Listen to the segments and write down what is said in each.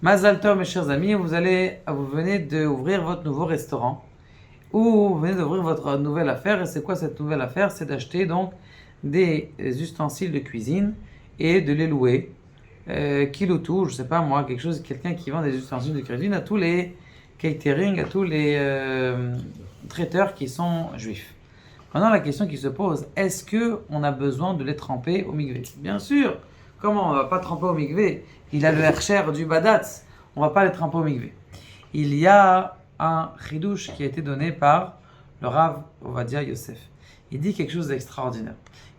Mazal Tov, mes chers amis, vous venez d'ouvrir votre nouveau restaurant ou vous venez d'ouvrir votre nouvelle affaire. Et c'est quoi cette nouvelle affaire? C'est d'acheter donc des ustensiles de cuisine et de les louer. Kiloutou, je sais pas moi, quelqu'un qui vend des ustensiles de cuisine à tous les catering, à tous les traiteurs qui sont juifs. Maintenant, la question qui se pose, est-ce que on a besoin de les tremper au mikvé? Bien sûr. Comment on ne va pas tremper au mikvé? Il a le hercher du badatz. On ne va pas les tremper au mikvé. Il y a un chidouche qui a été donné par le Rav Ovadia Yosef. Il dit quelque chose d'extraordinaire.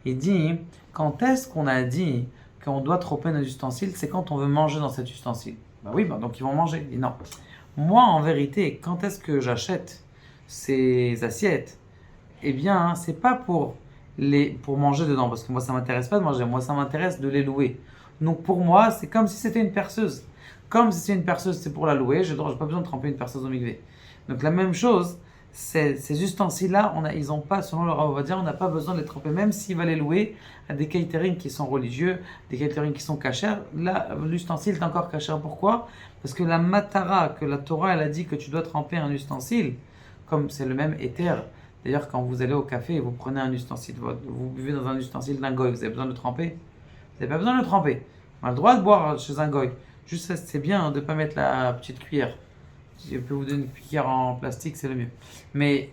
Il dit, quand est-ce qu'on a dit qu'on doit tremper nos ustensiles? C'est quand on veut manger dans cet ustensile. Donc ils vont manger. Il dit non. Moi, en vérité, quand est-ce que j'achète ces assiettes? Eh bien, c'est pas pour manger dedans, parce que moi ça m'intéresse pas de manger, moi ça m'intéresse de les louer. Donc pour moi, c'est comme si c'était une perceuse. Comme si c'est une perceuse, c'est pour la louer, je n'ai pas besoin de tremper une perceuse au mikvé. Donc la même chose, ces ustensiles-là, ils ont pas, selon le Rav Ovadia, on n'a pas besoin de les tremper, même s'il va les louer à des catering qui sont religieux, des catering qui sont cachers. Là, l'ustensile est encore cacher. Pourquoi? Parce que la matara, que la Torah, elle a dit que tu dois tremper un ustensile, comme c'est le même éther. D'ailleurs, quand vous allez au café et vous prenez un ustensile, vous buvez dans un ustensile d'un goy, vous avez besoin de tremper? Vous n'avez pas besoin de le tremper. On a le droit de boire chez un goy. Juste, c'est bien de ne pas mettre la petite cuillère. Si je peux vous donner une cuillère en plastique, c'est le mieux. Mais,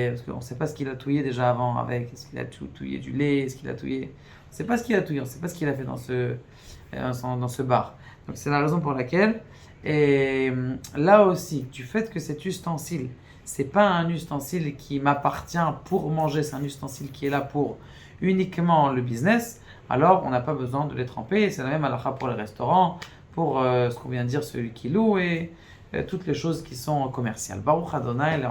parce qu'on ne sait pas ce qu'il a touillé déjà avant avec. Est-ce qu'il a touillé du lait? Est-ce qu'il a touillé? On ne sait pas ce qu'il a touillé, on ne sait pas ce qu'il a fait dans ce bar. Donc, c'est la raison pour laquelle. Et là aussi, du fait que cet ustensile, c'est pas un ustensile qui m'appartient pour manger, c'est un ustensile qui est là pour uniquement le business, alors on n'a pas besoin de les tremper. C'est la même halakha pour les restaurants, pour ce qu'on vient de dire, celui qui loue et toutes les choses qui sont commerciales. Baruch Adonai,